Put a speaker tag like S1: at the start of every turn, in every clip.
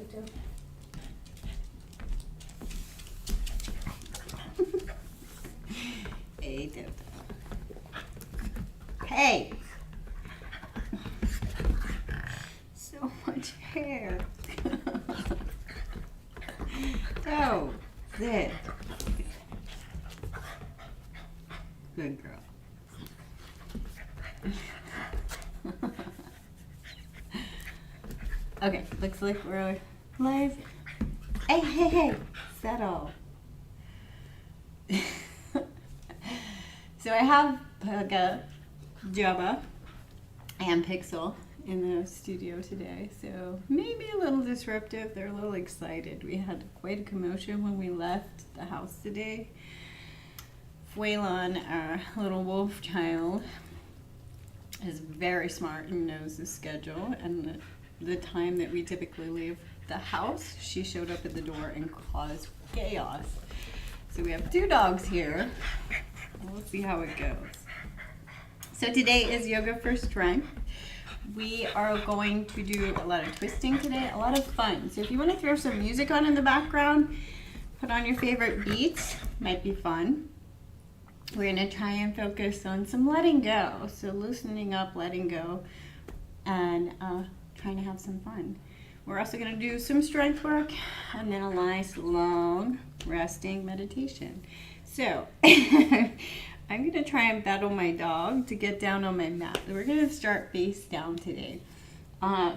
S1: Toto. Hey, Toto. Hey! So much hair. Oh, sit. Good girl. Okay, looks like we're live. Hey, settle. So I have Pugga, Jubba, and Pixel in the studio today, so maybe a little disruptive. They're a little excited. We had quite a commotion when we left the house today. Fuelan, our little wolf child, is very smart and knows the schedule and the time that we typically leave the house. She showed up at the door and caused chaos. So we have 2 dogs here. We'll see how it goes. So today is Yoga for Strength. We are going to do a lot of twisting today, a lot of fun. So if you want to throw some music on in the background, put on your favorite beats, might be fun. We're going to try and focus on some letting go. So loosening up, letting go, and trying to have some fun. We're also going to do some strength work and then a nice long resting meditation. So I'm going to try and battle my dog to get down on my mat. We're going to start face down today.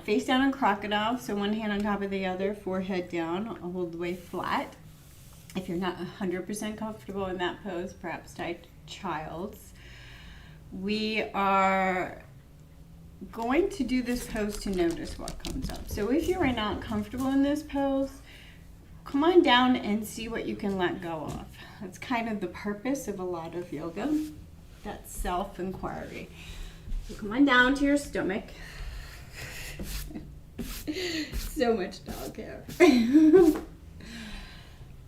S1: Face down in crocodile, so one hand on top of the other, forehead down, all the way flat. If you're not 100% comfortable in that pose, perhaps try child's. We are going to do this pose to notice what comes up. So if you are not comfortable in this pose, come on down and see what you can let go of. That's kind of the purpose of a lot of yoga, that self-inquiry. So come on down to your stomach. So much dog hair.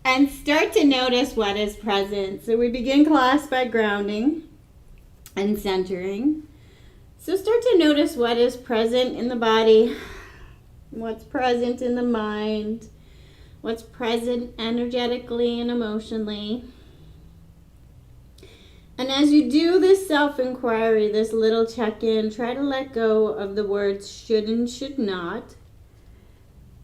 S1: And start to notice what is present. So we begin class by grounding and centering. So start to notice what is present in the body, what's present in the mind, what's present energetically and emotionally. And as you do this self-inquiry, this little check-in, try to let go of the words should and should not.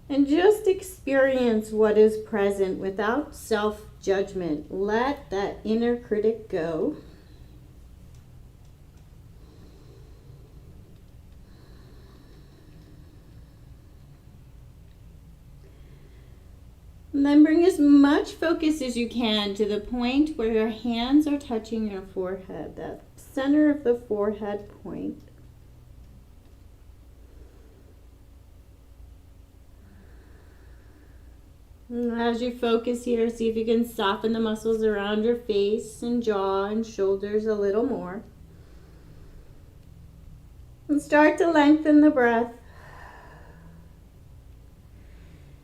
S1: And just experience what is present without self-judgment. Let that inner critic go. And then bring as much focus as you can to the point where your hands are touching your forehead, that center of the forehead point. And as you focus here, see if you can soften the muscles around your face and jaw and shoulders a little more. And start to lengthen the breath.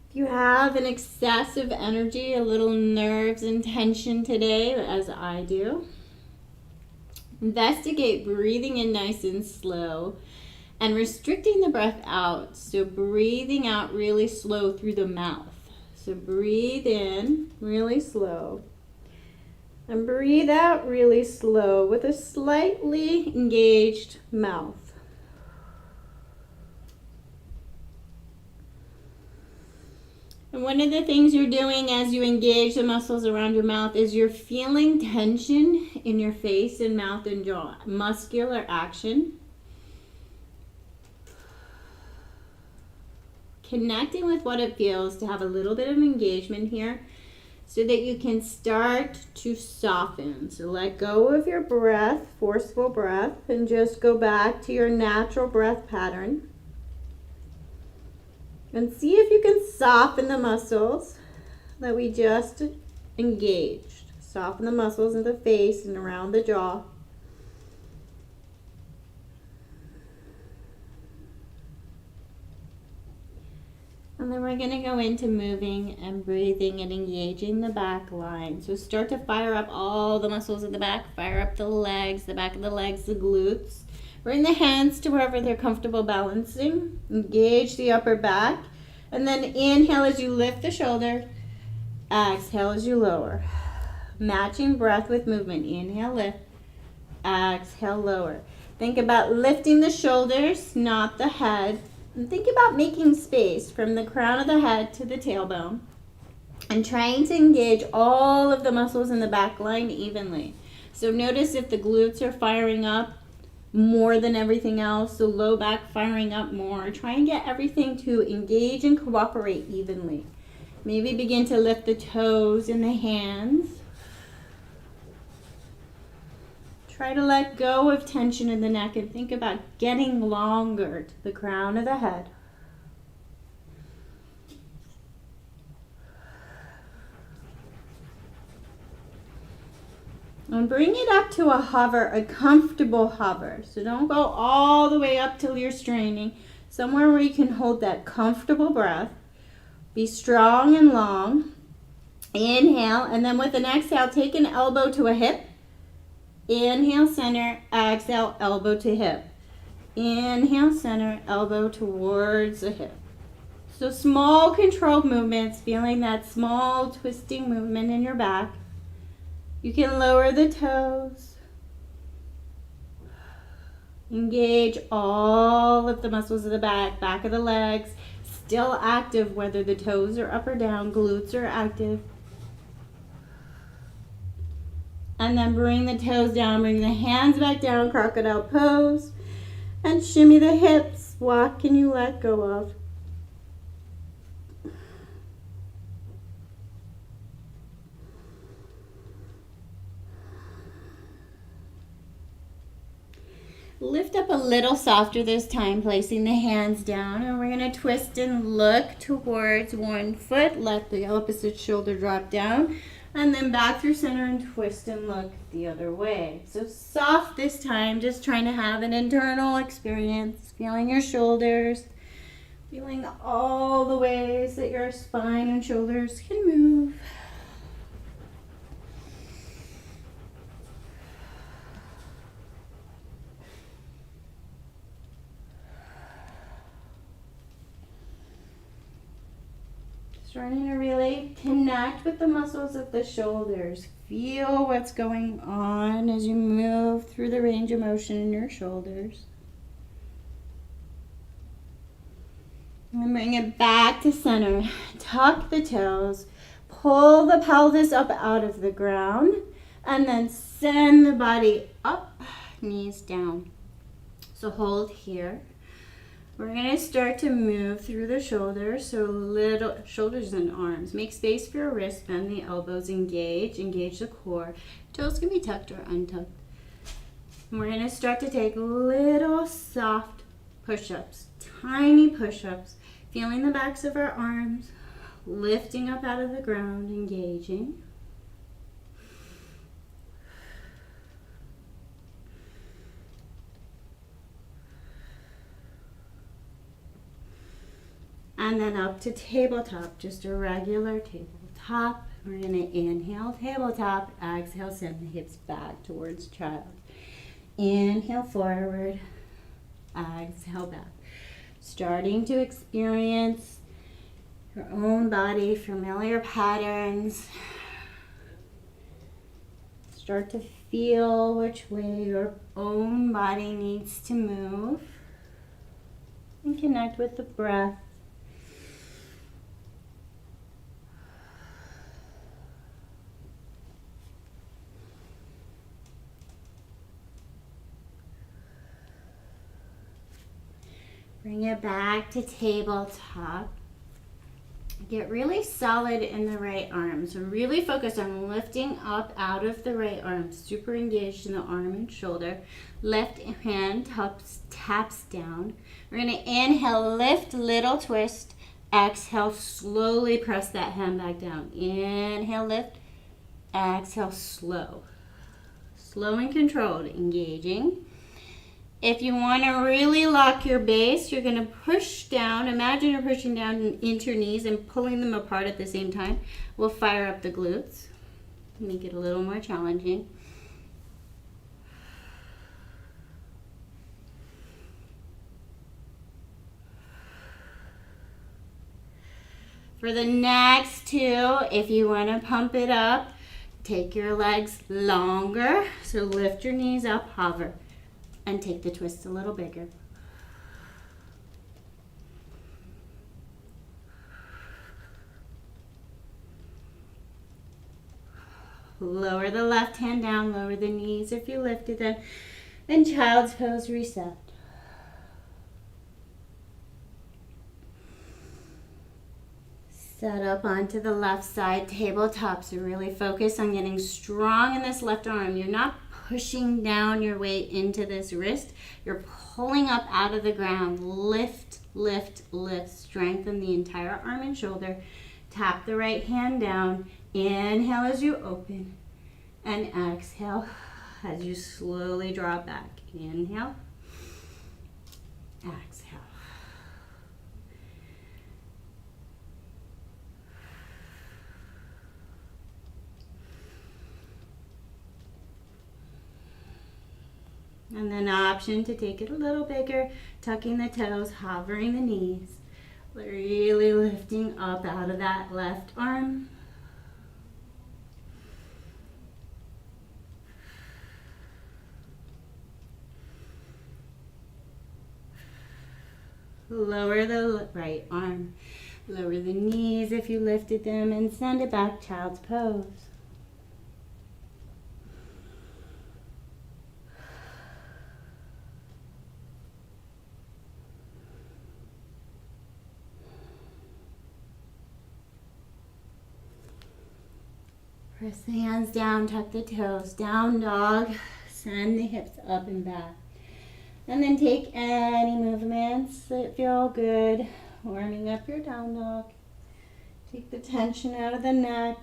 S1: If you have an excessive energy, a little nerves and tension today, as I do, investigate breathing in nice and slow and restricting the breath out. So breathing out really slow through the mouth. So breathe in really slow and breathe out really slow with a slightly engaged mouth. And one of the things you're doing as you engage the muscles around your mouth is you're feeling tension in your face and mouth and jaw, muscular action. Connecting with what it feels to have a little bit of engagement here so that you can start to soften. So let go of your breath, forceful breath, and just go back to your natural breath pattern. And see if you can soften the muscles that we just engaged. Soften the muscles in the face and around the jaw. And then we're going to go into moving and breathing and engaging the back line. So start to fire up all the muscles in the back. Fire up the legs, the back of the legs, the glutes. Bring the hands to wherever they're comfortable balancing. Engage the upper back
S2: And then inhale as you lift the shoulder. Exhale as you lower. Matching breath with movement. Inhale, lift. Exhale, lower. Think about lifting the shoulders, not the head. And think about making space from the crown of the head to the tailbone. And trying to engage all of the muscles in the back line evenly. So notice if the glutes are firing up more than everything else, the low back firing up more. Try and get everything to engage and cooperate evenly. Maybe begin to lift the toes and the hands. Try to let go of tension in the neck and think about getting longer to the crown of the head. And bring it up to a hover, a comfortable hover. So don't go all the way up till you're straining. Somewhere where you can hold that comfortable breath. Be strong and long. Inhale, and then with an exhale, take an elbow to a hip. Inhale, center, exhale, elbow to hip. Inhale, center, elbow towards the hip. So small controlled movements, feeling that small twisting movement in your back. You can lower the toes. Engage all of the muscles of the back of the legs. Still active whether the toes are up or down, glutes are active. And then bring the toes down, bring the hands back down, crocodile pose. And shimmy the hips. What can you let go of? Lift up a little softer this time, placing the hands down, and we're going to twist and look towards one foot. Let the opposite shoulder drop down, and then back through center and twist and look the other way. So soft this time, just trying to have an internal experience, feeling your shoulders, feeling all the ways that your spine and shoulders can move. Starting to really connect with the muscles of the shoulders. Feel what's going on as you move through the range of motion in your shoulders. And bring it back to center. Tuck the toes. Pull the pelvis up out of the ground. And then send the body up, knees down. So hold here. We're going to start to move through the shoulders, so little shoulders and arms. Make space for your wrists, bend the elbows, engage the core. Toes can be tucked or untucked. And we're going to start to take little soft push-ups, tiny push-ups, feeling the backs of our arms, lifting up out of the ground, engaging. And then up to tabletop, just a regular tabletop. We're going to inhale, tabletop, exhale, send the hips back towards child. Inhale forward, exhale back. Starting to experience your own body, familiar patterns. Start to feel which way your own body needs to move. And connect with the breath. Bring it back to tabletop. Get really solid in the right arm. So really focus on lifting up out of the right arm. Super engaged in the arm and shoulder. Left hand taps down. We're going to inhale, lift, little twist. Exhale, slowly press that hand back down. Inhale, lift. Exhale, slow. Slow and controlled, engaging. If you want to really lock your base, you're going to push down. Imagine you're pushing down into your knees and pulling them apart at the same time. We'll fire up the glutes. Make it a little more challenging. For the next two, if you want to pump it up, take your legs longer. So lift your knees up, hover, and take the twist a little bigger. Lower the left hand down, lower the knees if you lifted them. Then child's pose, reset. Set up onto the left side tabletop. So really focus on getting strong in this left arm. You're not pushing down your weight into this wrist. You're pulling up out of the ground. Lift, lift, lift. Strengthen the entire arm and shoulder. Tap the right hand down. Inhale as you open. And exhale as you slowly drop back. Inhale. Exhale. And then option to take it a little bigger, tucking the toes, hovering the knees, really lifting up out of that left arm. Lower the right arm, lower the knees if you lifted them, and send it back, child's pose. Press the hands down, tuck the toes, down dog, send the hips up and back. And then take any movements that feel good, warming up your down dog. Take the tension out of the neck.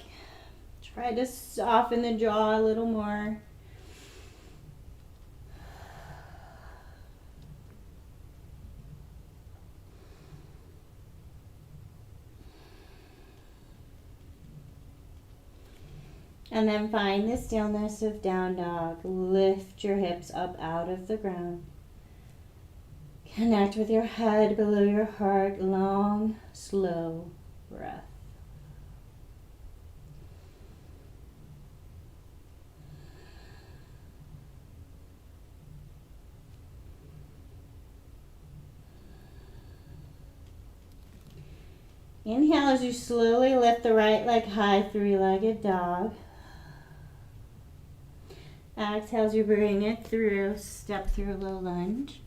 S2: Try to soften the jaw a little more. And then find the stillness of down dog. Lift your hips up out of the ground. Connect with your head below your heart. Long, slow breath. Inhale as you slowly lift the right leg high, three-legged dog. Exhale as you bring it through, step through low lunge.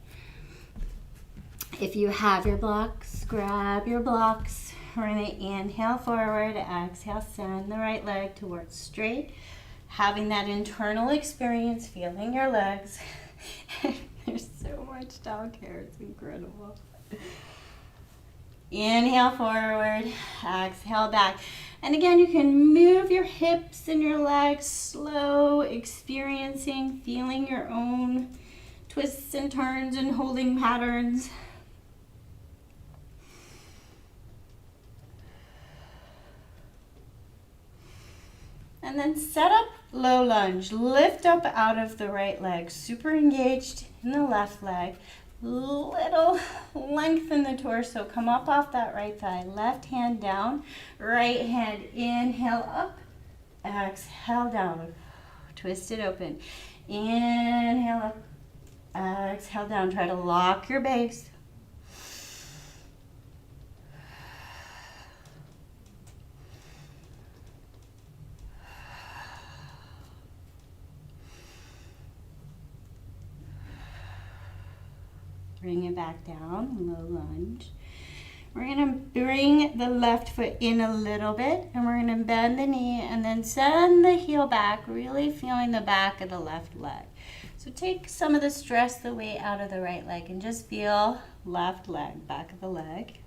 S2: If you have your blocks, grab your blocks. We're going to inhale forward, exhale, send the right leg towards straight. Having that internal experience, feeling your legs. There's so much dog hair, it's incredible. Inhale forward, exhale back. And again, you can move your hips and your legs slow, experiencing, feeling your own twists and turns and holding patterns. And then set up low lunge. Lift up out of the right leg, super engaged in the left leg. Little lengthen the torso, come up off that right thigh. Left hand down, right hand inhale up, exhale down. Twist it open. Inhale up, exhale down. Try to lock your base. Bring it back down, low lunge. We're gonna bring the left foot in a little bit and we're gonna bend the knee and then send the heel back, really feeling the back of the left leg. So take some of the stress, the weight out of the right leg and just feel left leg, back of the leg.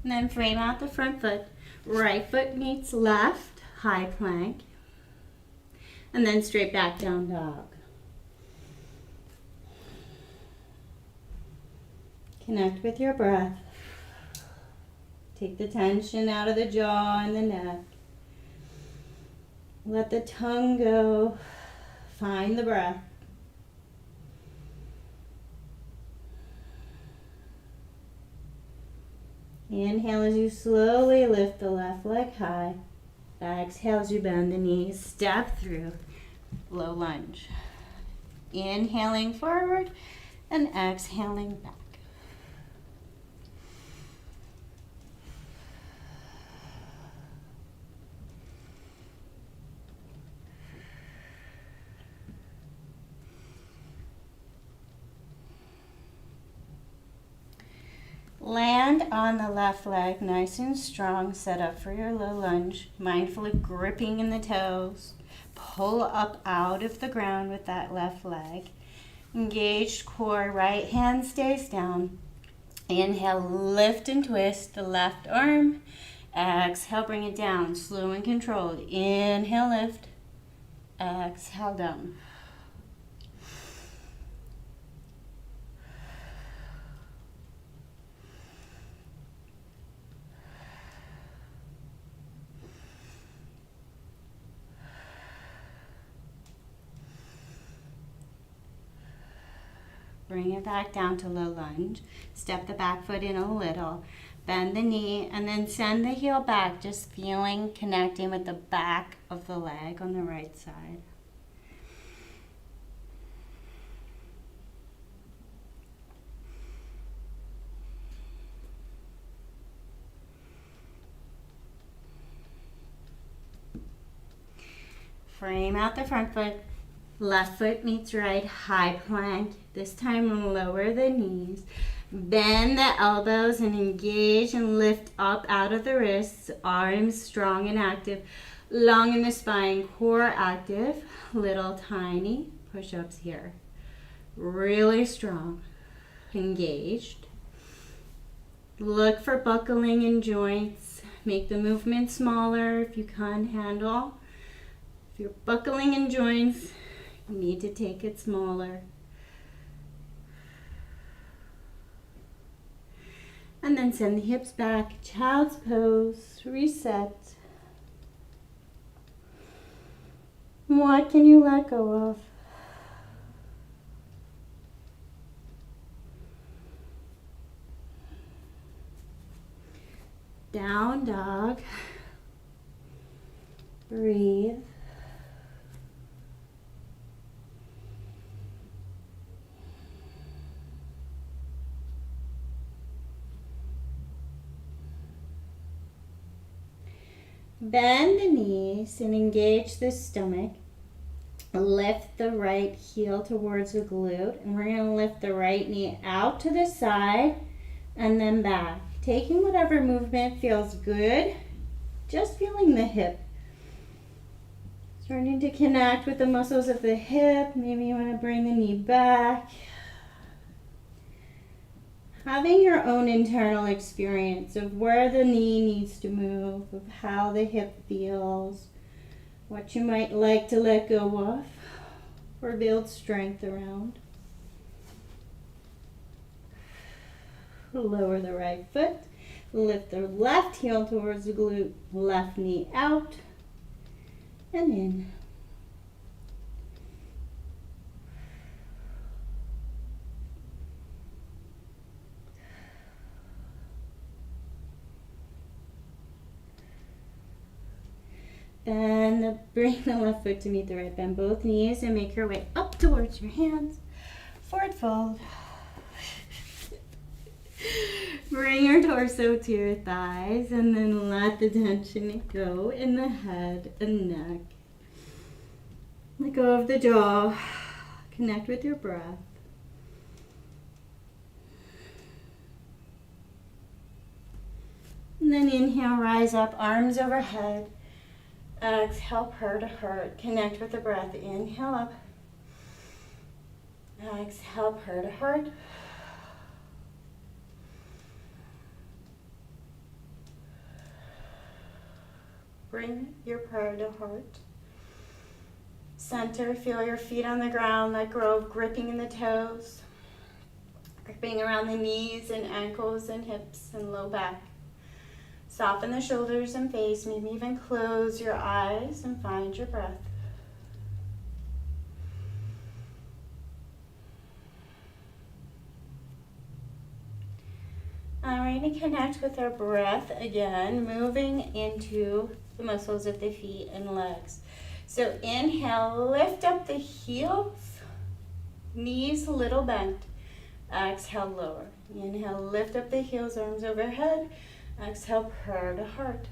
S2: And then frame out the front foot. Right foot meets left, high plank. And then straight back down dog. Connect with your breath. Take the tension out of the jaw and the neck. Let the tongue go. Find the breath. Inhale as you slowly lift the left leg high. Exhale as you bend the knees, step through, low lunge. Inhaling forward and exhaling back. Land on the left leg nice and strong. Set up for your low lunge. Mindfully gripping in the toes. Pull up out of the ground with that left leg. Engaged core. Right hand stays down. Inhale, lift and twist the left arm. Exhale, bring it down. Slow and controlled. Inhale, lift. Exhale, down. Bring it back down to low lunge. Step the back foot in a little. Bend the knee and then send the heel back, just feeling, connecting with the back of the leg on the right side. Frame out the front foot. Left foot meets right, high plank. This time lower the knees. Bend the elbows and engage and lift up out of the wrists. Arms strong and active. Long in the spine, core active. Little tiny push-ups here. Really strong. Engaged. Look for buckling in joints. Make the movement smaller if you can handle. If you're buckling in joints, you need to take it smaller. And then send the hips back, child's pose, reset. What can you let go of? Down dog. Breathe. Bend the knees and engage the stomach. Lift the right heel towards the glute, and we're going to lift the right knee out to the side and then back. Taking whatever movement feels good, just feeling the hip. Starting to connect with the muscles of the hip. Maybe you want to bring the knee back. Having your own internal experience of where the knee needs to move, of how the hip feels, what you might like to let go of or build strength around. Lower the right foot, lift the left heel towards the glute, left knee out and in. Then bring the left foot to meet the right. Bend both knees and make your way up towards your hands. Forward fold. Bring your torso to your thighs and then let the tension go in the head and neck. Let go of the jaw. Connect with your breath. And then inhale, rise up, arms overhead. Exhale, purr to heart. Connect with the breath. Inhale up. Exhale, purr to heart. Bring your prayer to heart. Center, feel your feet on the ground. Let go of gripping in the toes. Gripping around the knees and ankles and hips and low back. Soften the shoulders and face, maybe even close your eyes and find your breath. We're going to connect with our breath again, moving into the muscles of the feet and legs. So inhale, lift up the heels, knees a little bent. Exhale, lower. Inhale, lift up the heels, arms overhead. Exhale, prayer to heart.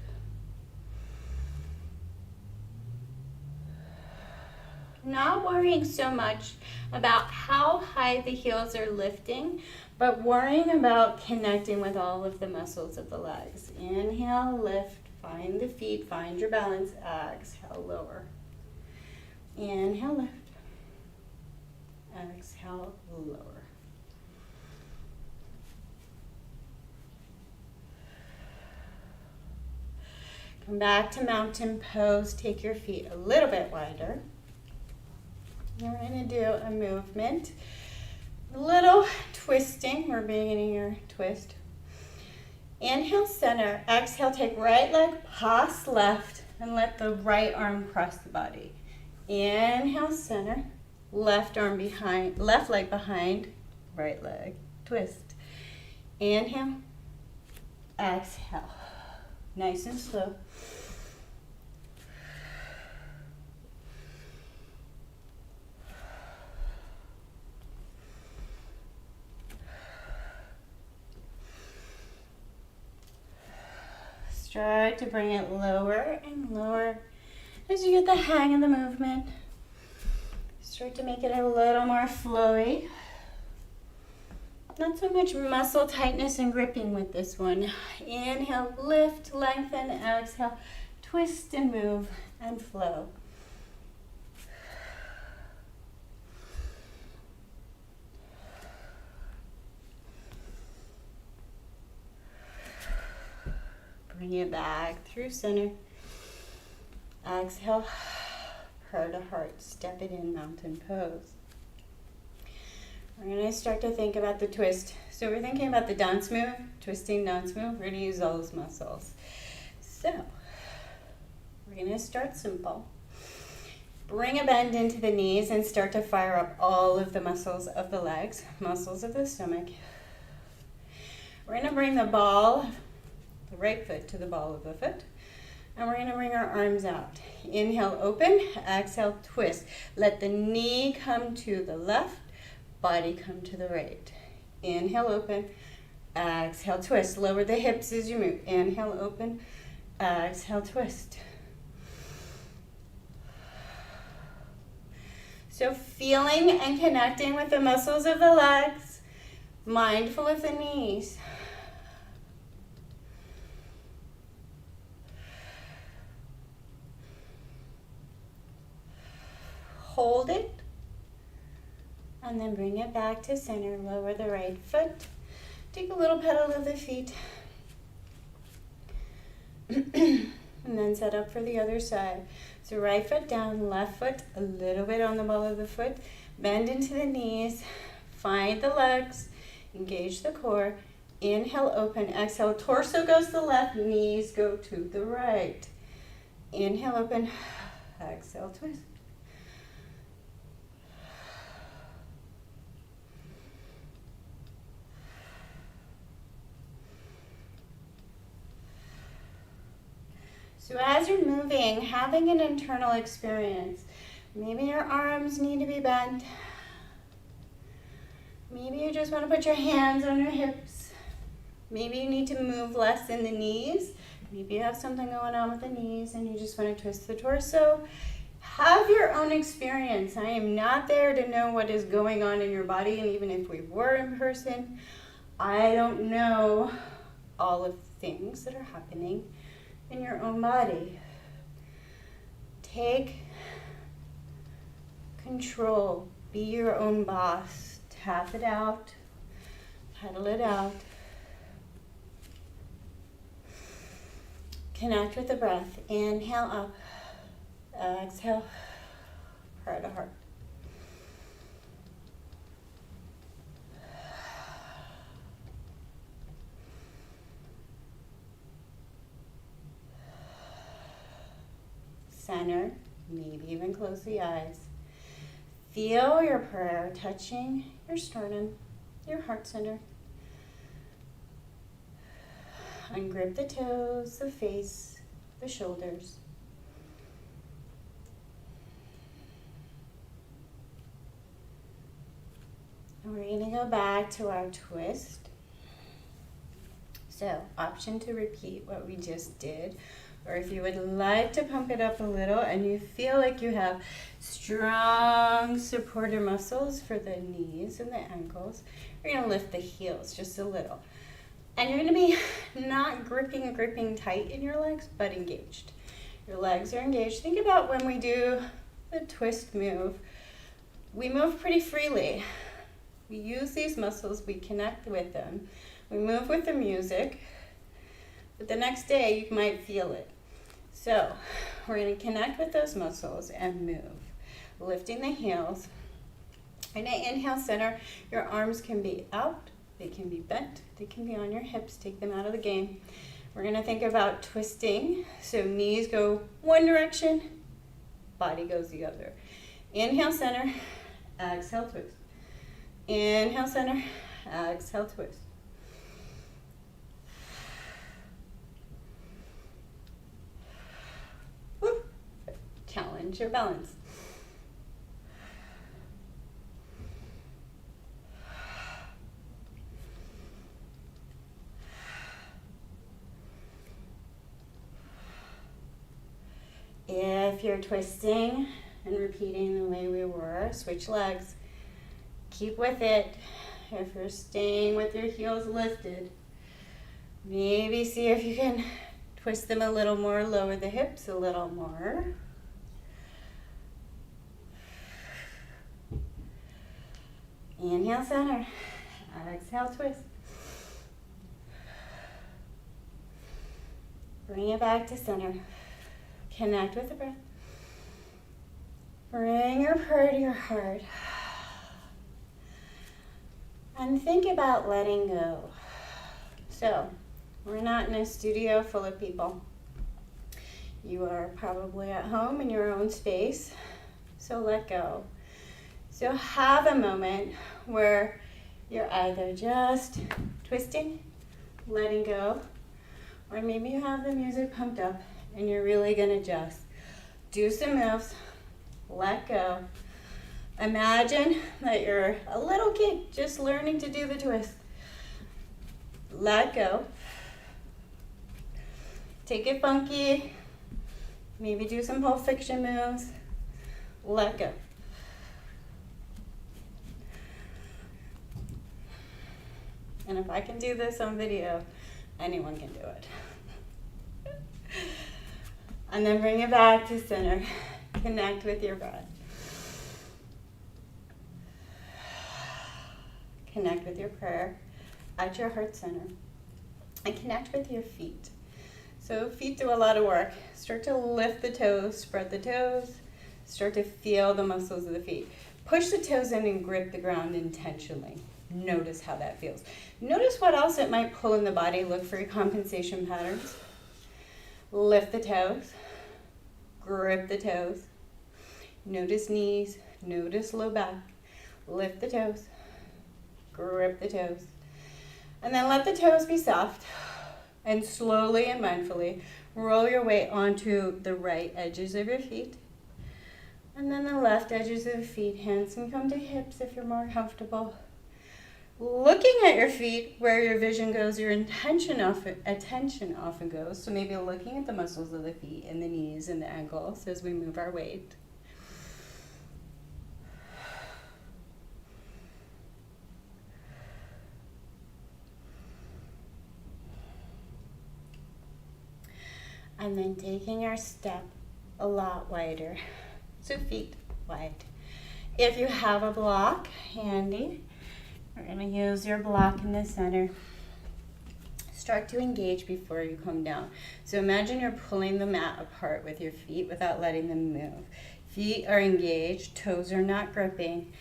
S2: Not worrying so much about how high the heels are lifting, but worrying about connecting with all of the muscles of the legs. Inhale, lift, find the feet, find your balance. Exhale, lower. Inhale, lift. Exhale, lower. Come back to mountain pose. Take your feet a little bit wider. We're going to do a movement, a little twisting. We're beginning your twist. Inhale, center. Exhale, take right leg, pass left, and let the right arm cross the body. Inhale, center. Left arm behind, left leg behind, right leg, twist. Inhale, exhale. Nice and slow. Try to bring it lower and lower as you get the hang of the movement. Start to make it a little more flowy. Not so much muscle tightness and gripping with this one. Inhale, lift, lengthen, exhale, twist and move and flow. Bring it back through center. Exhale, prayer to heart. Step it in, mountain pose. We're going to start to think about the twist. So we're thinking about the dance move, twisting dance move. We're going to use those muscles. So we're going to start simple. Bring a bend into the knees and start to fire up all of the muscles of the legs, muscles of the stomach. We're going to bring the ball, the right foot to the ball of the foot. And we're going to bring our arms out. Inhale, open. Exhale, twist. Let the knee come to the left, body come to the right. Inhale, open. Exhale, twist. Lower the hips as you move. Inhale, open. Exhale, twist. So feeling and connecting with the muscles of the legs, mindful of the knees. Hold it, and then bring it back to center. Lower the right foot. Take a little pedal of the feet. And then set up for the other side. So right foot down, left foot a little bit on the ball of the foot. Bend into the knees. Find the legs. Engage the core. Inhale, open. Exhale, torso goes to the left, knees go to the right. Inhale, open. Exhale, twist. So as you're moving, having an internal experience, maybe your arms need to be bent. Maybe you just want to put your hands on your hips. Maybe you need to move less in the knees. Maybe you have something going on with the knees and you just want to twist the torso. Have your own experience. I am not there to know what is going on in your body, and even if we were in person, I don't know all of the things that are happening in your own body. Take control. Be your own boss. Tap it out. Pedal it out. Connect with the breath. Inhale up. Exhale. Heart to heart. Center, maybe even close the eyes. Feel your prayer touching your sternum, your heart center. Ungrip the toes, the face, the shoulders. And we're going to go back to our twist. So, option to repeat what we just did, or if you would like to pump it up a little and you feel like you have strong supporter muscles for the knees and the ankles, you're going to lift the heels just a little. And you're going to be not gripping tight in your legs, but engaged. Your legs are engaged. Think about when we do the twist move. We move pretty freely. We use these muscles, we connect with them. We move with the music, but the next day you might feel it. So we're going to connect with those muscles and move. Lifting the heels. And inhale, center. Your arms can be out, they can be bent, they can be on your hips. Take them out of the game. We're going to think about twisting. So knees go one direction, body goes the other. Inhale, center. Exhale, twist. Inhale, center. Exhale, twist. Woo. Challenge your balance. If you're twisting and repeating the way we were, switch legs. Keep with it. If you're staying with your heels lifted, maybe see if you can twist them a little more, lower the hips a little more. Inhale, center. Exhale, twist. Bring it back to center. Connect with the breath. Bring your prayer to your heart. And think about letting go. So, we're not in a studio full of people. You are probably at home in your own space. So let go. So have a moment where you're either just twisting, letting go, or maybe you have the music pumped up and you're really gonna just do some moves, let go. Imagine that you're a little kid just learning to do the twist. Let go. Take it funky. Maybe do some Pulp Fiction moves. Let go. And if I can do this on video, anyone can do it. And then bring it back to center. Connect with your breath. Connect with your prayer at your heart center. And connect with your feet. So feet do a lot of work. Start to lift the toes, spread the toes. Start to feel the muscles of the feet. Push the toes in and grip the ground intentionally. Notice how that feels. Notice what else it might pull in the body. Look for your compensation patterns. Lift the toes. Grip the toes. Notice knees. Notice low back. Lift the toes. Grip the toes. And then let the toes be soft. And slowly and mindfully roll your weight onto the right edges of your feet. And then the left edges of the feet. Hands can come to hips if you're more comfortable. Looking at your feet, where your vision goes, your attention often goes. So maybe looking at the muscles of the feet and the knees and the ankles as we move our weight. And then taking our step a lot wider. So feet wide. If you have a block handy, we're going to use your block in the center. Start to engage before you come down. So imagine you're pulling the mat apart with your feet without letting them move. Feet are engaged, toes are not gripping.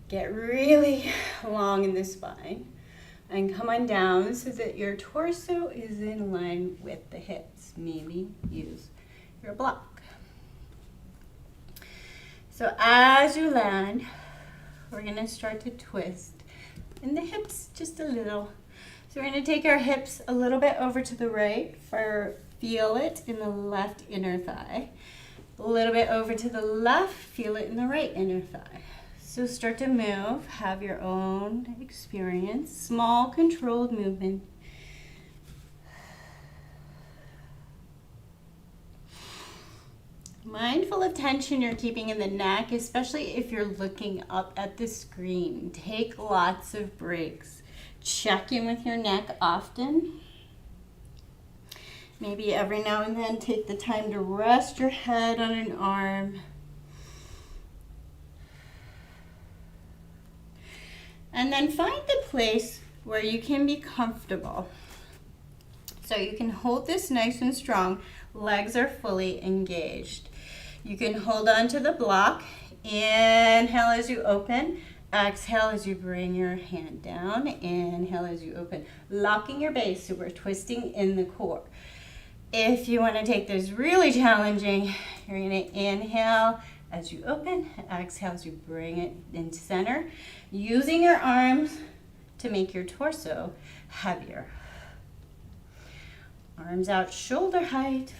S2: Get really long in the spine. And come on down so that your torso is in line with the hips. Maybe use your block. So as you land, we're going to start to twist in the hips just a little. So we're going to take our hips a little bit over to the right, feel it in the left inner thigh. A little bit over to the left, feel it in the right inner thigh. So start to move, have your own experience, small controlled movement. Mindful of tension you're keeping in the neck, especially if you're looking up at the screen. Take lots of breaks. Check in with your neck often. Maybe every now and then take the time to rest your head on an arm. And then find the place where you can be comfortable. So you can hold this nice and strong. Legs are fully engaged. You can hold on to the block. Inhale as you open. Exhale as you bring your hand down. Inhale as you open. Locking your base, so we're twisting in the core. If you want to take this really challenging, you're going to inhale as you open. Exhale as you bring it into center. Using your arms to make your torso heavier. Arms out, shoulder height.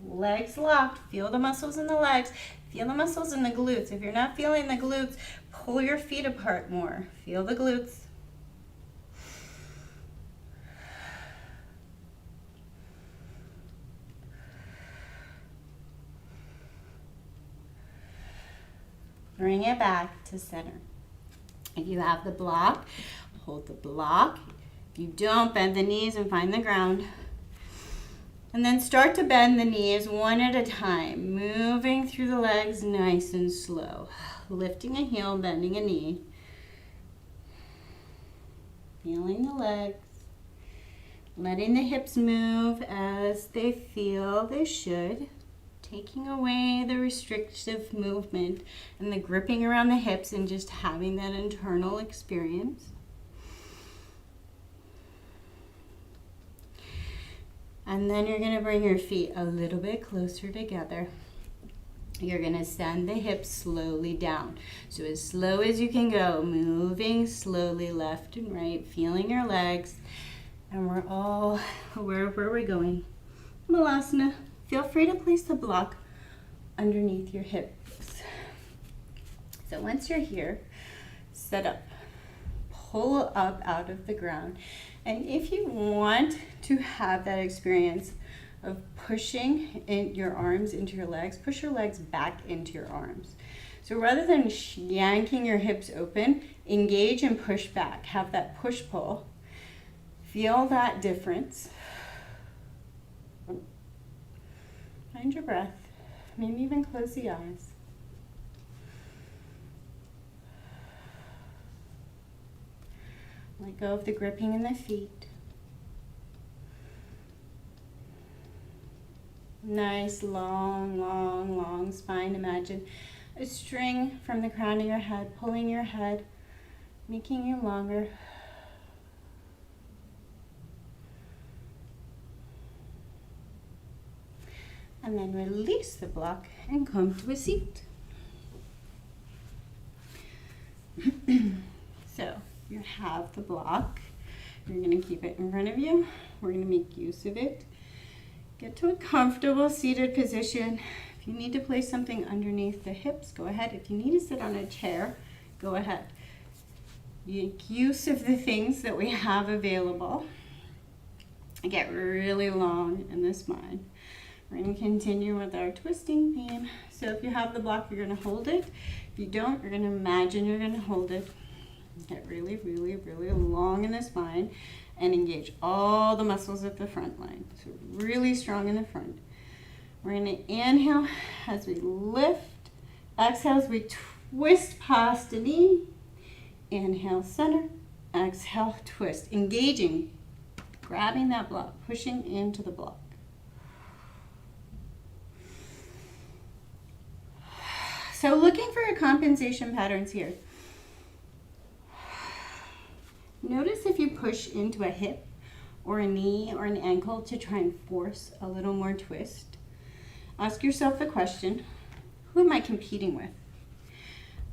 S2: Legs locked. Feel the muscles in the legs. Feel the muscles in the glutes. If you're not feeling the glutes, pull your feet apart more. Feel the glutes. Bring it back to center. If you have the block, hold the block. If you don't, bend the knees and find the ground. And then start to bend the knees one at a time, moving through the legs nice and slow. Lifting a heel, bending a knee. Feeling the legs. Letting the hips move as they feel they should. Taking away the restrictive movement and the gripping around the hips and just having that internal experience. And then you're going to bring your feet a little bit closer together. You're going to send the hips slowly down. So as slow as you can go, moving slowly left and right, feeling your legs. And we're all, where are we going? Malasana. Feel free to place the block underneath your hips. So once you're here, set up. Pull up out of the ground. And if you want to have that experience of pushing your arms into your legs, push your legs back into your arms. So rather than yanking your hips open, engage and push back. Have that push-pull. Feel that difference. Find your breath. Maybe even close the eyes. Let go of the gripping in the feet. Nice, long, long, long spine. Imagine a string from the crown of your head, pulling your head, making you longer. And then release the block and come to a seat. So you have the block. You're going to keep it in front of you. We're going to make use of it. Get to a comfortable seated position. If you need to place something underneath the hips, go ahead. If you need to sit on a chair, go ahead. Make use of the things that we have available. Get really long in the spine. We're going to continue with our twisting theme. So if you have the block, you're going to hold it. If you don't, you're going to imagine you're going to hold it. Get really, really, really long in the spine and engage all the muscles at the front line. So really strong in the front. We're going to inhale as we lift. Exhale as we twist past a knee. Inhale, center. Exhale, twist. Engaging, grabbing that block, pushing into the block. So looking for compensation patterns here. Notice if you push into a hip or a knee or an ankle to try and force a little more twist. Ask yourself the question, who am I competing with?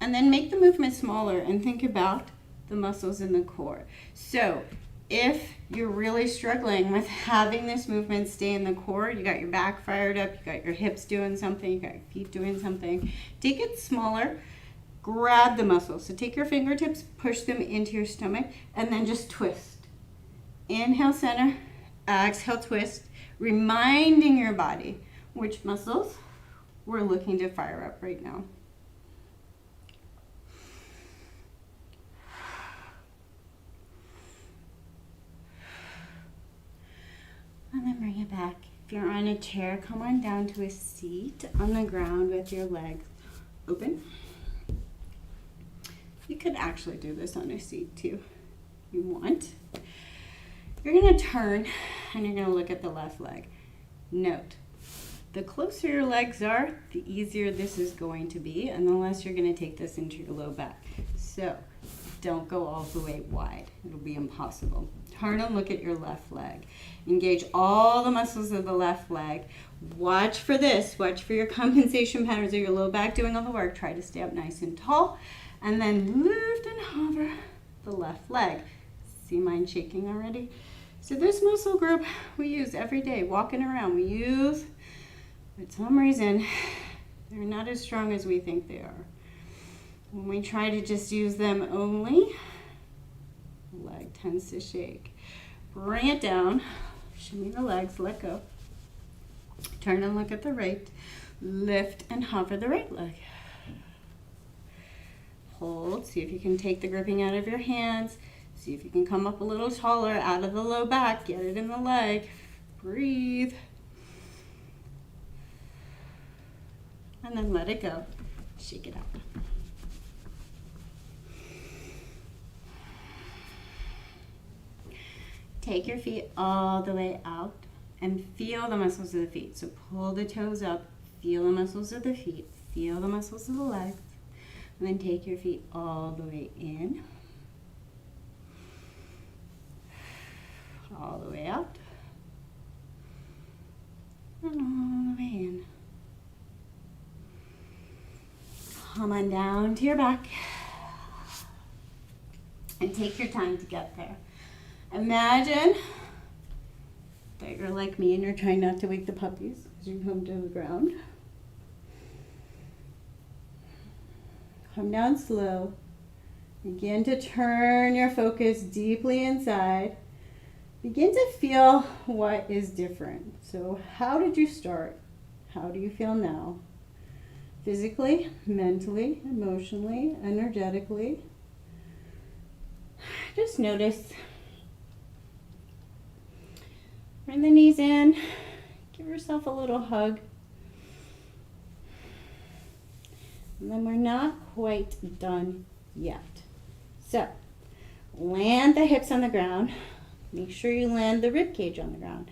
S2: And then make the movement smaller and think about the muscles in the core. So
S1: if you're really struggling with having this movement stay in the core, you got your back fired up, you got your hips doing something, you got your feet doing something, take it smaller, grab the muscles. So take your fingertips, push them into your stomach, and then just twist. Inhale, center, exhale, twist, reminding your body which muscles we're looking to fire up right now. And then bring it back. If you're on a chair, come on down to a seat on the ground with your legs open. You could actually do this on a seat too, if you want. You're gonna turn and you're gonna look at the left leg. Note, the closer your legs are, the easier this is going to be, and the less you're gonna take this into your low back. So, don't go all the way wide. It'll be impossible. Turn and look at your left leg. Engage all the muscles of the left leg. Watch for this. Watch for your compensation patterns of your low back doing all the work. Try to stay up nice and tall. And then lift and hover the left leg. See mine shaking already? So this muscle group we use every day, walking around. We use, for some reason, they're not as strong as we think they are. When we try to just use them only, the leg tends to shake. Bring it down, shimmy the legs, let go. Turn and look at the right. Lift and hover the right leg. Hold, see if you can take the gripping out of your hands. See if you can come up a little taller out of the low back, get it in the leg. Breathe. And then let it go. Shake it out. Take your feet all the way out and feel the muscles of the feet. So pull the toes up, feel the muscles of the feet, feel the muscles of the legs, and then take your feet all the way in, all the way out, and all the way in. Come on down to your back and take your time to get there. Imagine that you're like me and you're trying not to wake the puppies as you come to the ground. Come down slow. Begin to turn your focus deeply inside. Begin to feel what is different. So how did you start? How do you feel now? Physically, mentally, emotionally, energetically. Just notice. Bring the knees in. Give yourself a little hug. And then we're not quite done yet. So, land the hips on the ground. Make sure you land the rib cage on the ground.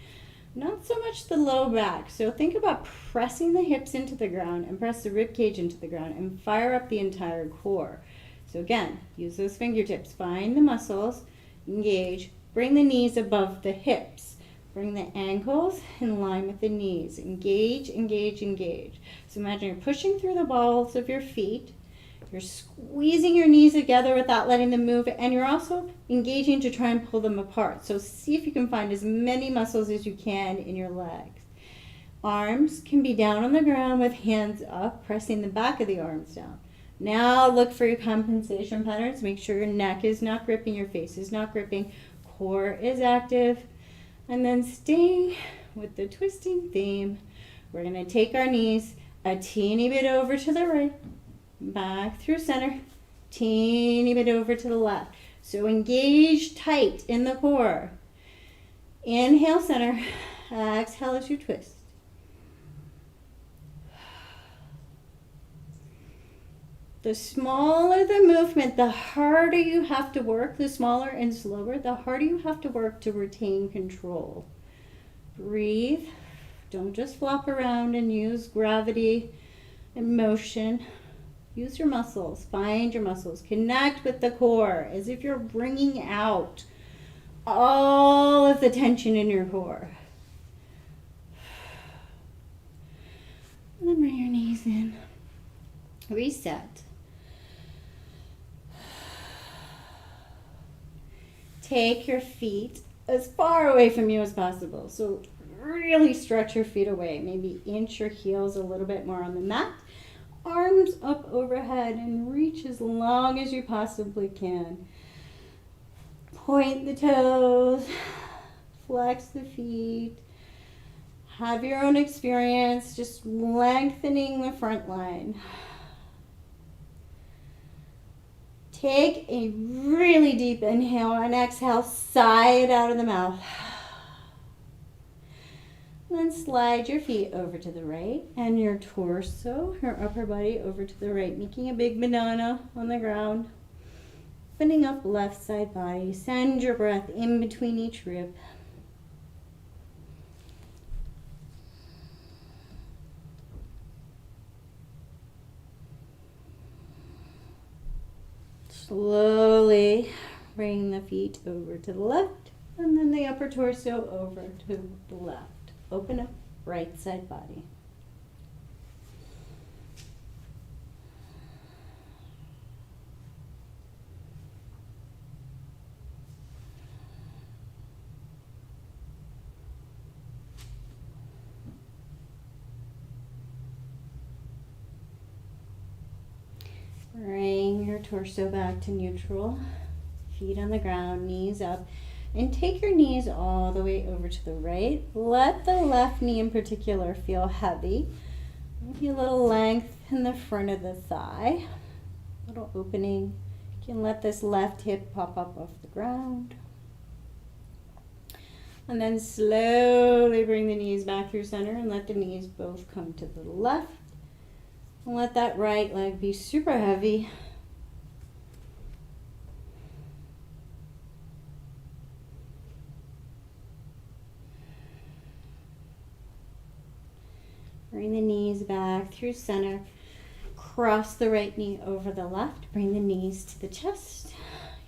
S1: Not so much the low back. So think about pressing the hips into the ground and press the rib cage into the ground and fire up the entire core. So again, use those fingertips. Find the muscles, engage, bring the knees above the hips. Bring the ankles in line with the knees. Engage, engage, engage. So imagine you're pushing through the balls of your feet. You're squeezing your knees together without letting them move, and you're also engaging to try and pull them apart. So see if you can find as many muscles as you can in your legs. Arms can be down on the ground with hands up, pressing the back of the arms down. Now look for your compensation patterns. Make sure your neck is not gripping, your face is not gripping, core is active. And then staying with the twisting theme, we're going to take our knees a teeny bit over to the right, back through center, teeny bit over to the left. So engage tight in the core. Inhale, center. Exhale as you twist. The smaller the movement, the harder you have to work. The smaller and slower, the harder you have to work to retain control. Breathe. Don't just flop around and use gravity and motion. Use your muscles. Find your muscles. Connect with the core as if you're bringing out all of the tension in your core. And then bring your knees in. Reset.
S2: take your feet as far away from you as possible. So really stretch your feet away. Maybe inch your heels a little bit more on the mat. Arms up overhead and reach as long as you possibly can. Point the toes, flex the feet. Have your own experience, just lengthening the front line. Take a really deep inhale and exhale, sigh it out of the mouth. Then slide your feet over to the right and your torso, your upper body over to the right, making a big banana on the ground. Opening up left side body. Send your breath in between each rib. Slowly bring the feet over to the left and then the upper torso over to the left. Open up right side body. Bring your torso back to neutral. Feet on the ground, knees up. And take your knees all the way over to the right. Let the left knee in particular feel heavy. Maybe a little length in the front of the thigh. Little opening. You can let this left hip pop up off the ground. And then slowly bring the knees back through center and let the knees both come to the left. And let that right leg be super heavy. Bring the knees back through center. Cross the right knee over the left. Bring the knees to the chest.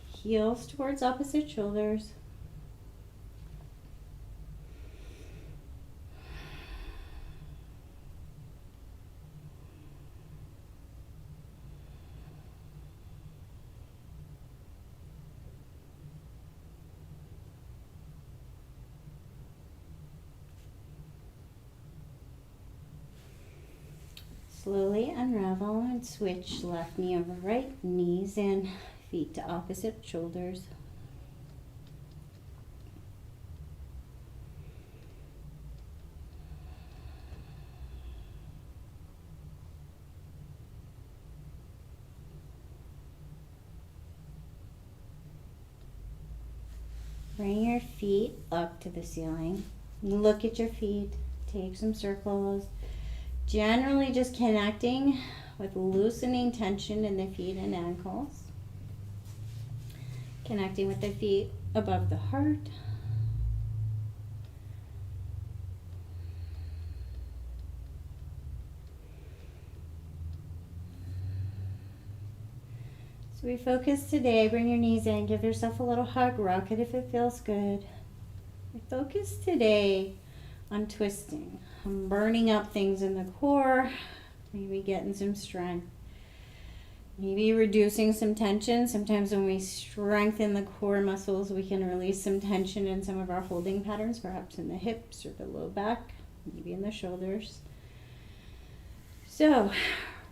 S2: Heels towards opposite shoulders. Slowly unravel and switch left knee over right, knees in, feet to opposite shoulders. Bring your feet up to the ceiling. Look at your feet, take some circles. Generally just connecting with loosening tension in the feet and ankles. Connecting with the feet above the heart. So we focus today, bring your knees in, give yourself a little hug, rock it if it feels good. We focus today on twisting. I'm burning up things in the core, maybe getting some strength, maybe reducing some tension. Sometimes when we strengthen the core muscles, we can release some tension in some of our holding patterns, perhaps in the hips or the low back, maybe in the shoulders. So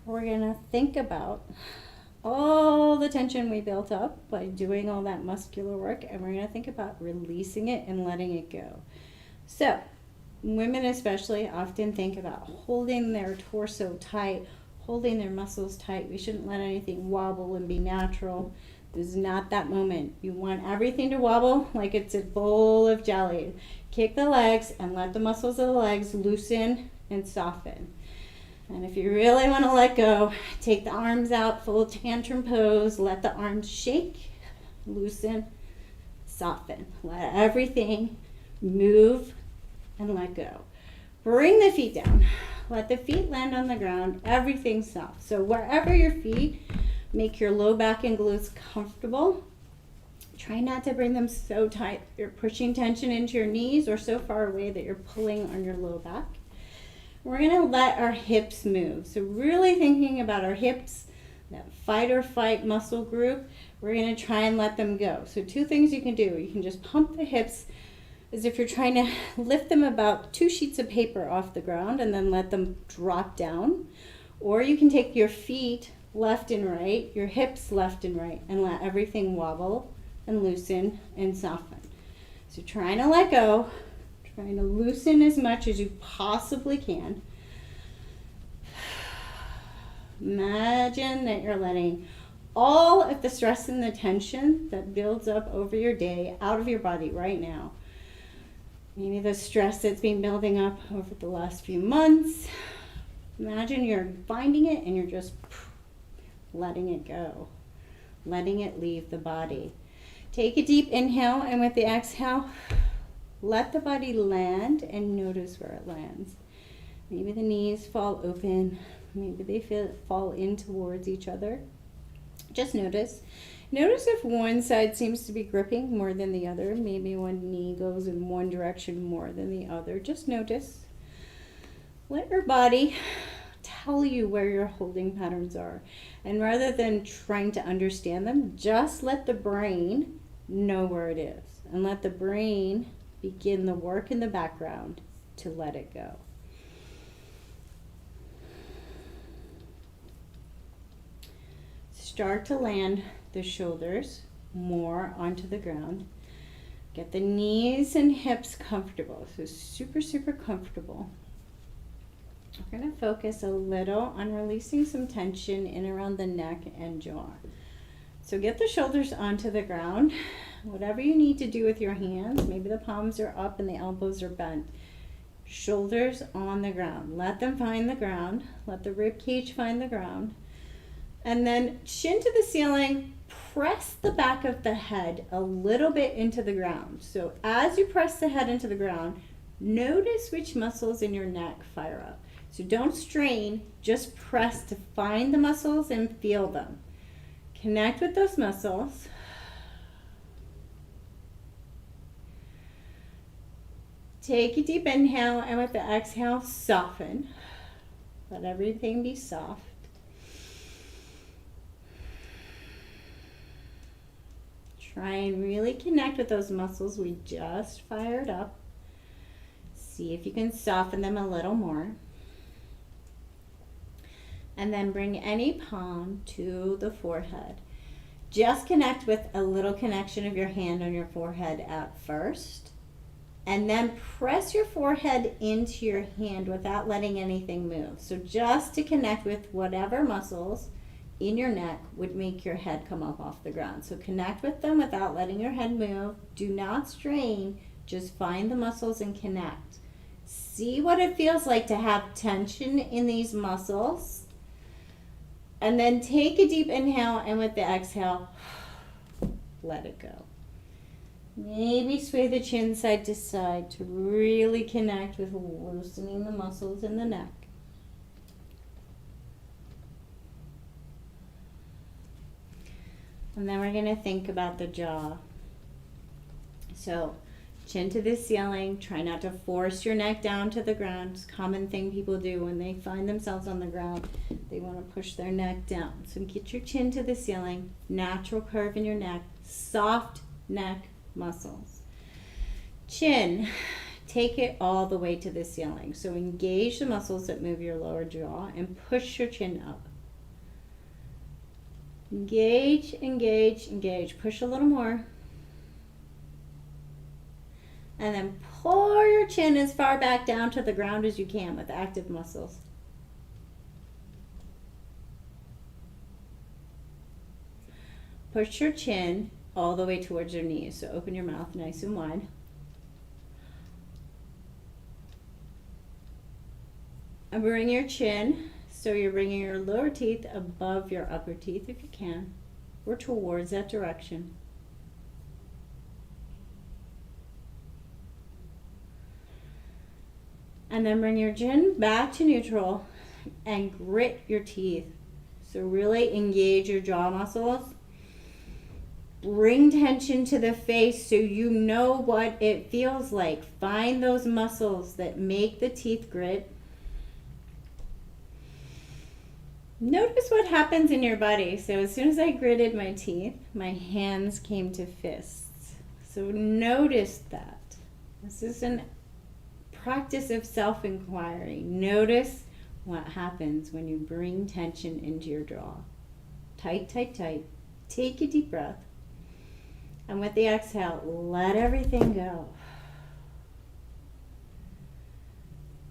S2: we're gonna think about all the tension we built up by doing all that muscular work, and we're gonna think about releasing it and letting it go. So women especially often think about holding their torso tight, holding their muscles tight. We shouldn't let anything wobble and be natural. This is not that moment. You want everything to wobble like it's a bowl of jelly. Kick the legs and let the muscles of the legs loosen and soften. And if you really want to let go, take the arms out, full tantrum pose. Let the arms shake, loosen, soften. Let everything move and let go. Bring the feet down. Let the feet land on the ground. Everything's soft. So wherever your feet, make your low back and glutes comfortable. Try not to bring them so tight you're pushing tension into your knees or so far away that you're pulling on your low back. We're going to let our hips move. So really thinking about our hips, that fight or fight muscle group, we're going to try and let them go. So 2 things you can do. You can just pump the hips as if you're trying to lift them about 2 sheets of paper off the ground and then let them drop down. Or you can take your feet left and right, your hips left and right, and let everything wobble and loosen and soften. So trying to let go, trying to loosen as much as you possibly can. Imagine that you're letting all of the stress and the tension that builds up over your day out of your body right now. Maybe the stress that's been building up over the last few months. Imagine you're finding it and you're just letting it go, letting it leave the body. Take a deep inhale, and with the exhale, let the body land and notice where it lands. Maybe the knees fall open. Maybe they fall in towards each other. Just notice. Notice if one side seems to be gripping more than the other. Maybe one knee goes in one direction more than the other. Just notice. Let your body tell you where your holding patterns are. And rather than trying to understand them, just let the brain know where it is. And let the brain begin the work in the background to let it go. Start to land the shoulders more onto the ground. Get the knees and hips comfortable. So super, super comfortable. We're going to focus a little on releasing some tension in around the neck and jaw. So get the shoulders onto the ground. Whatever you need to do with your hands, maybe the palms are up and the elbows are bent. Shoulders on the ground. Let them find the ground. Let the rib cage find the ground. And then chin to the ceiling, press the back of the head a little bit into the ground. So as you press the head into the ground, notice which muscles in your neck fire up. So don't strain, just press to find the muscles and feel them. Connect with those muscles. Take a deep inhale, and with the exhale, soften. Let everything be soft. Try and really connect with those muscles we just fired up. See if you can soften them a little more. And then bring any palm to the forehead. Just connect with a little connection of your hand on your forehead at first. And then press your forehead into your hand without letting anything move. So just to connect with whatever muscles in your neck would make your head come up off the ground. So connect with them without letting your head move. Do not strain, just find the muscles and connect. See what it feels like to have tension in these muscles. And then take a deep inhale, and with the exhale, let it go. Maybe sway the chin side to side to really connect with loosening the muscles in the neck. And then we're going to think about the jaw. So chin to the ceiling. Try not to force your neck down to the ground. It's a common thing people do when they find themselves on the ground. They want to push their neck down. So get your chin to the ceiling. Natural curve in your neck. Soft neck muscles. Chin. Take it all the way to the ceiling. So engage the muscles that move your lower jaw and push your chin up. Engage, engage, engage. Push a little more. And then pull your chin as far back down to the ground as you can with active muscles. Push your chin all the way towards your knees. So open your mouth nice and wide. And bring your chin, so you're bringing your lower teeth above your upper teeth if you can, or towards that direction. And then bring your chin back to neutral and grit your teeth. So really engage your jaw muscles. Bring tension to the face so you know what it feels like. Find those muscles that make the teeth grit. Notice what happens in your body. So as soon as I gritted my teeth, my hands came to fists. So notice that. This is a practice of self-inquiry. Notice what happens when you bring tension into your jaw. Tight, tight, tight. Take a deep breath. And with the exhale, let everything go.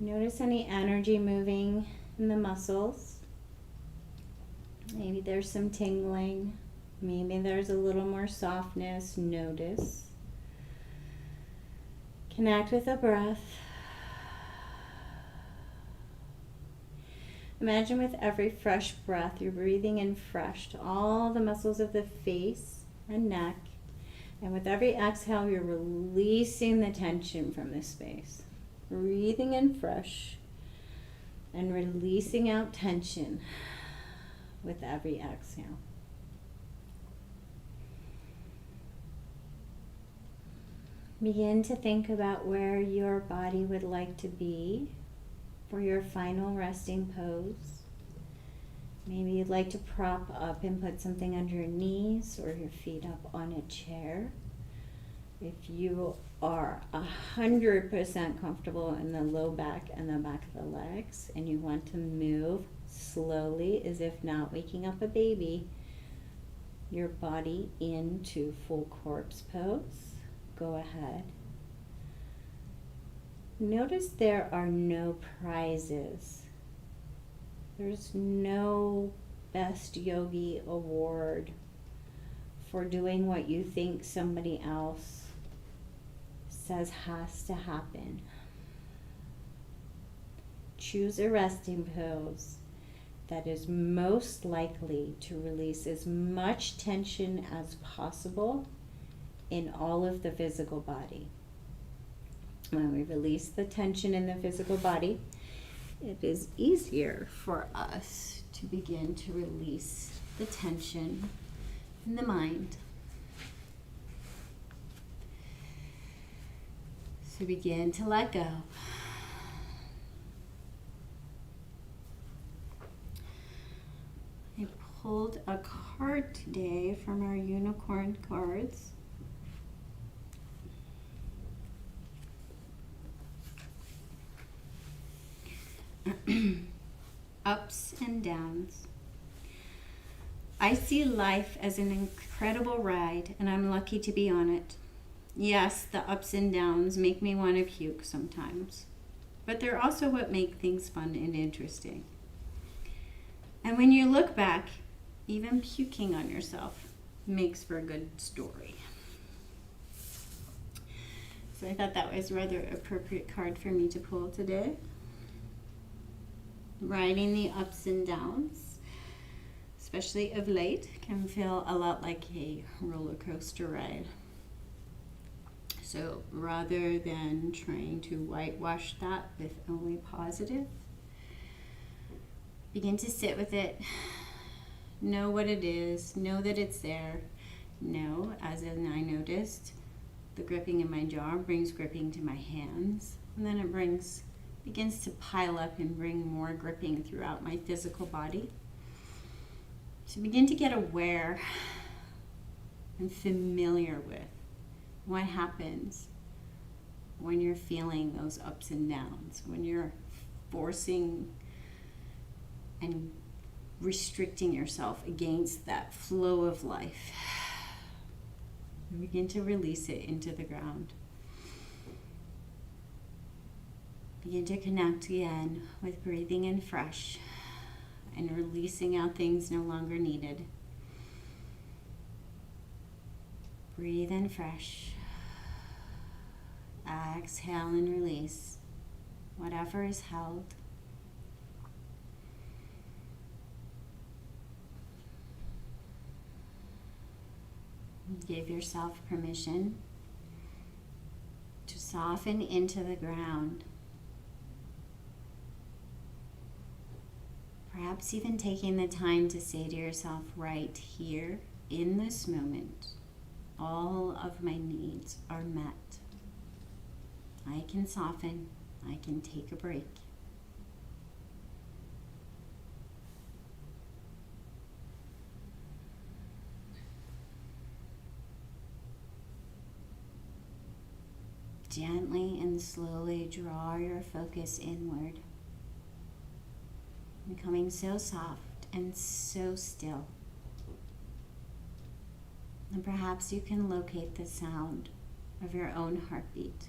S2: Notice any energy moving in the muscles. Maybe there's some tingling. Maybe there's a little more softness. Notice. Connect with the breath. Imagine with every fresh breath, you're breathing in fresh to all the muscles of the face and neck. And with every exhale, you're releasing the tension from the space. Breathing in fresh and releasing out tension with every exhale. Begin to think about where your body would like to be for your final resting pose. Maybe you'd like to prop up and put something under your knees or your feet up on a chair. If you are 100% comfortable in the low back and the back of the legs and you want to move slowly as if not waking up a baby, your body into full corpse pose, go ahead. Notice there are no prizes. There's no best yogi award for doing what you think somebody else says has to happen. Choose a resting pose that is most likely to release as much tension as possible in all of the physical body. When we release the tension in the physical body, it is easier for us to begin to release the tension in the mind. So begin to let go. I pulled a card today from our unicorn cards. Ups and downs. I see life as an incredible ride, and I'm lucky to be on it. Yes, the ups and downs make me want to puke sometimes, but they're also what make things fun and interesting. And when you look back, even puking on yourself makes for a good story. So I thought that was a rather appropriate card for me to pull today. Riding the ups and downs, especially of late, can feel a lot like a roller coaster ride. So rather than trying to whitewash that with only positive, begin to sit with it, know what it is, know that it's there, know, as in I noticed, the gripping in my jaw brings gripping to my hands, and then it begins to pile up and bring more gripping throughout my physical body. So begin to get aware and familiar with what happens when you're feeling those ups and downs, when you're forcing and restricting yourself against that flow of life. And begin to release it into the ground. Begin to connect again with breathing in fresh and releasing out things no longer needed. Breathe in fresh. Exhale and release whatever is held. Give yourself permission to soften into the ground. Perhaps even taking the time to say to yourself right here in this moment, all of my needs are met. I can soften, I can take a break. gently and slowly draw your focus inward, becoming so soft and so still. And perhaps you can locate the sound of your own heartbeat.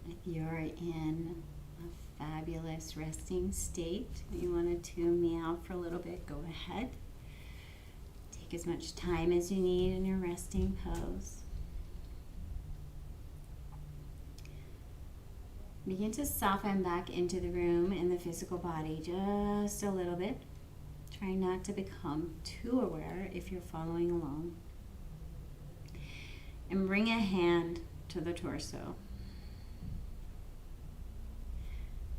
S2: If you're in a fabulous resting state, you want to tune me out for a little bit, go ahead. Take as much time as you need in your resting pose. Begin to soften back into the room and the physical body just a little bit. Try not to become too aware if you're following along. And bring a hand to the torso.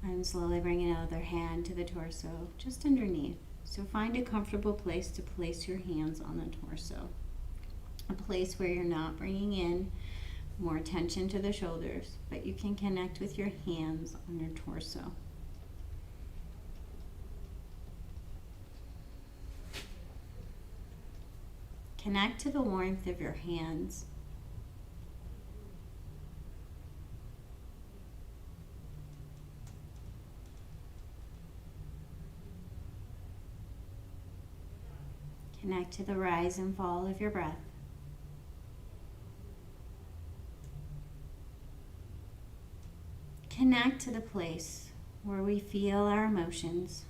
S2: And slowly bring another hand to the torso, just underneath. So find a comfortable place to place your hands on the torso. A place where you're not bringing in more tension to the shoulders, but you can connect with your hands on your torso. Connect to the warmth of your hands. Connect to the rise and fall of your breath. Connect to the place where we feel our emotions.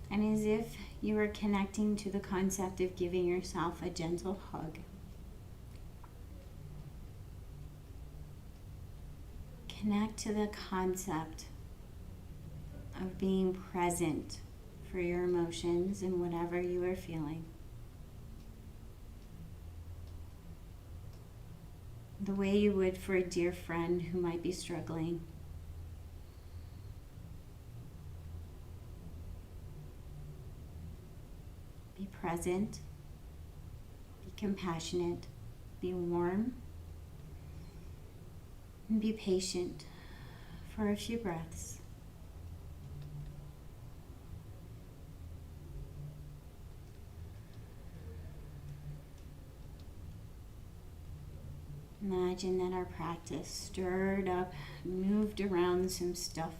S2: And as if you are connecting to the concept of giving yourself a gentle hug. Connect to the concept of being present for your emotions and whatever you are feeling. The way you would for a dear friend who might be struggling. Be present, be compassionate, be warm, and be patient for a few breaths. Imagine that our practice stirred up, moved around some stuff,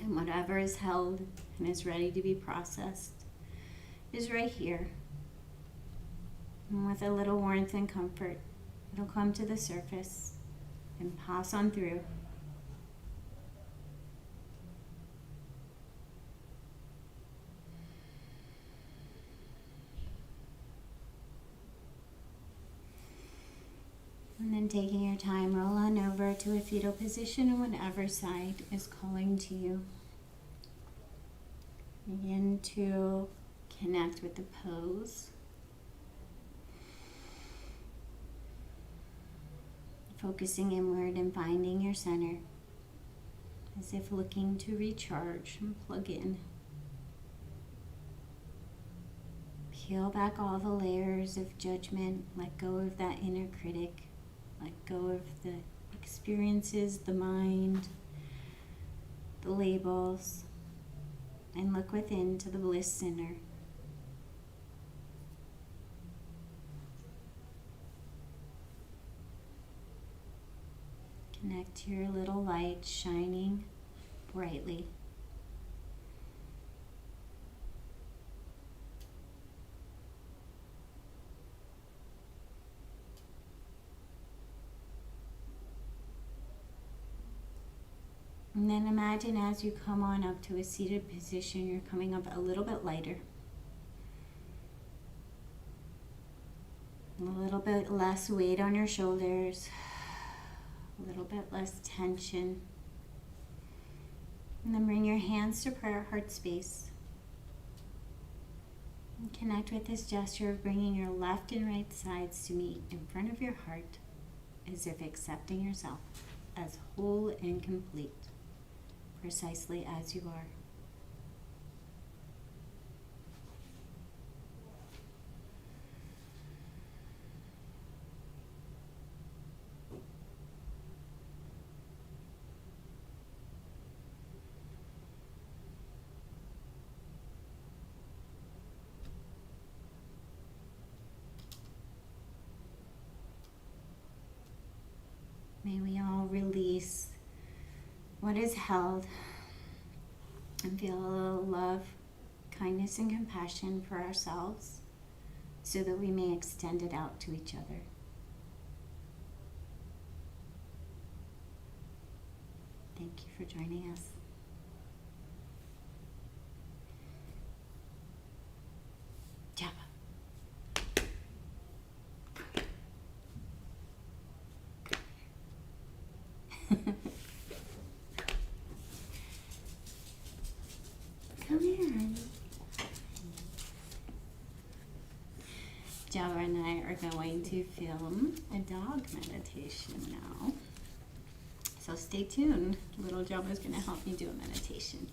S2: and whatever is held and is ready to be processed is right here. And with a little warmth and comfort, it'll come to the surface and pass on through. And then taking your time, roll on over to a fetal position on whatever side is calling to you. Begin to connect with the pose. Focusing inward and finding your center, as if looking to recharge and plug in. Peel back all the layers of judgment, let go of that inner critic, let go of the experiences, the mind, the labels, and look within to the bliss center. Connect to your little light shining brightly. And then imagine as you come on up to a seated position, you're coming up a little bit lighter. A little bit less weight on your shoulders. A little bit less tension. And then bring your hands to prayer heart space. And connect with this gesture of bringing your left and right sides to meet in front of your heart, as if accepting yourself as whole and complete, precisely as you are. May we all release what is held and feel a little love, kindness, and compassion for ourselves so that we may extend it out to each other. Thank you for joining us. Japa. Come here, honey. Java and I are going to film a dog meditation now. So stay tuned. Little Java is going to help me do a meditation.